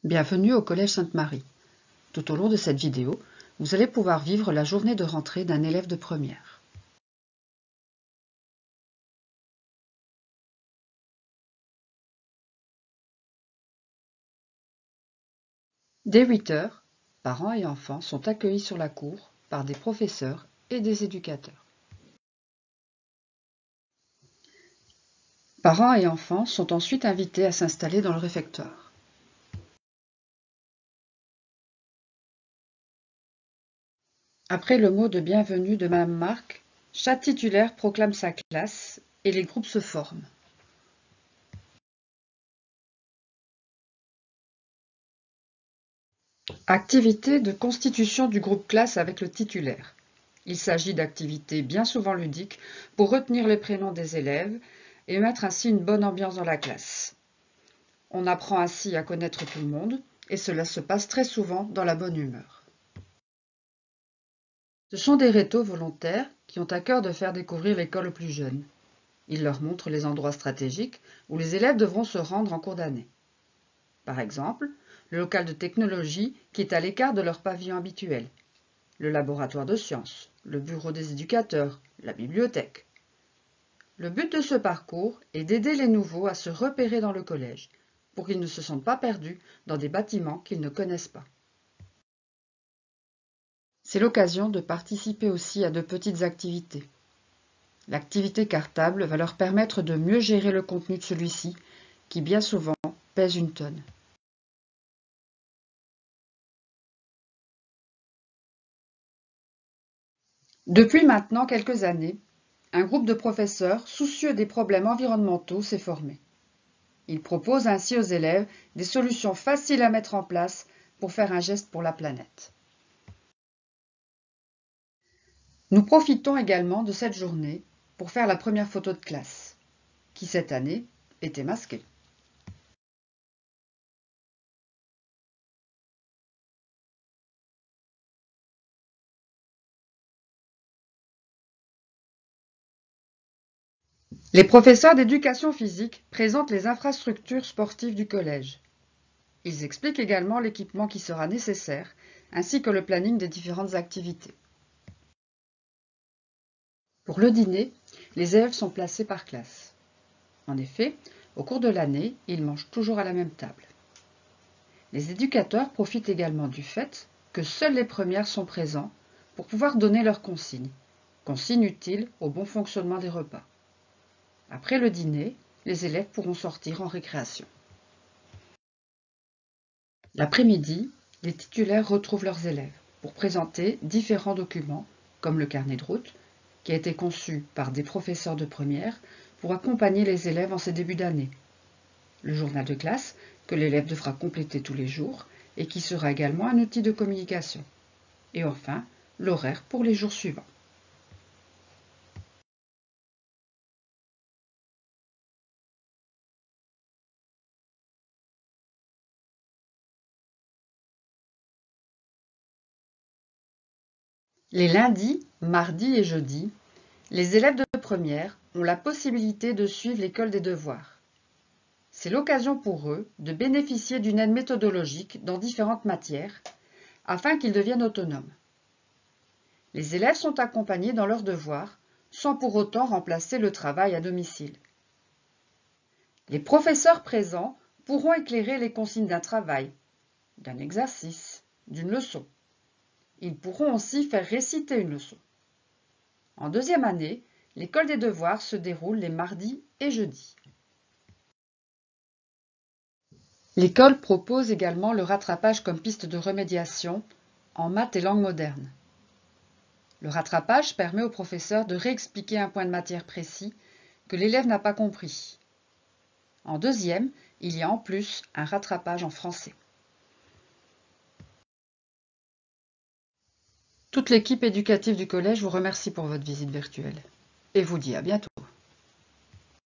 Bienvenue au Collège Sainte-Marie. Tout au long de cette vidéo, vous allez pouvoir vivre la journée de rentrée d'un élève de première. Dès 8 heures, parents et enfants sont accueillis sur la cour par des professeurs et des éducateurs. Parents et enfants sont ensuite invités à s'installer dans le réfectoire. Après le mot de bienvenue de Madame Marc, chaque titulaire proclame sa classe et les groupes se forment. Activité de constitution du groupe classe avec le titulaire. Il s'agit d'activités bien souvent ludiques pour retenir les prénoms des élèves et mettre ainsi une bonne ambiance dans la classe. On apprend ainsi à connaître tout le monde et cela se passe très souvent dans la bonne humeur. Ce sont des rétos volontaires qui ont à cœur de faire découvrir l'école aux plus jeunes. Ils leur montrent les endroits stratégiques où les élèves devront se rendre en cours d'année. Par exemple, le local de technologie qui est à l'écart de leur pavillon habituel, le laboratoire de sciences, le bureau des éducateurs, la bibliothèque. Le but de ce parcours est d'aider les nouveaux à se repérer dans le collège, pour qu'ils ne se sentent pas perdus dans des bâtiments qu'ils ne connaissent pas. C'est l'occasion de participer aussi à de petites activités. L'activité cartable va leur permettre de mieux gérer le contenu de celui-ci, qui bien souvent pèse une tonne. Depuis maintenant quelques années, un groupe de professeurs soucieux des problèmes environnementaux s'est formé. Il propose ainsi aux élèves des solutions faciles à mettre en place pour faire un geste pour la planète. Nous profitons également de cette journée pour faire la première photo de classe, qui cette année était masquée. Les professeurs d'éducation physique présentent les infrastructures sportives du collège. Ils expliquent également l'équipement qui sera nécessaire, ainsi que le planning des différentes activités. Pour le dîner, les élèves sont placés par classe. En effet, au cours de l'année, ils mangent toujours à la même table. Les éducateurs profitent également du fait que seules les premières sont présents pour pouvoir donner leurs consignes utiles au bon fonctionnement des repas. Après le dîner, les élèves pourront sortir en récréation. L'après-midi, les titulaires retrouvent leurs élèves pour présenter différents documents, comme le carnet de route, qui a été conçu par des professeurs de première pour accompagner les élèves en ces débuts d'année. Le journal de classe, que l'élève devra compléter tous les jours et qui sera également un outil de communication. Et enfin, l'horaire pour les jours suivants. Les lundis, mardis et jeudis, les élèves de première ont la possibilité de suivre l'école des devoirs. C'est l'occasion pour eux de bénéficier d'une aide méthodologique dans différentes matières afin qu'ils deviennent autonomes. Les élèves sont accompagnés dans leurs devoirs sans pour autant remplacer le travail à domicile. Les professeurs présents pourront éclairer les consignes d'un travail, d'un exercice, d'une leçon. Ils pourront aussi faire réciter une leçon. En deuxième année, l'école des devoirs se déroule les mardis et jeudis. L'école propose également le rattrapage comme piste de remédiation en maths et langue moderne. Le rattrapage permet au professeur de réexpliquer un point de matière précis que l'élève n'a pas compris. En deuxième, il y a en plus un rattrapage en français. Toute l'équipe éducative du collège vous remercie pour votre visite virtuelle et vous dit à bientôt.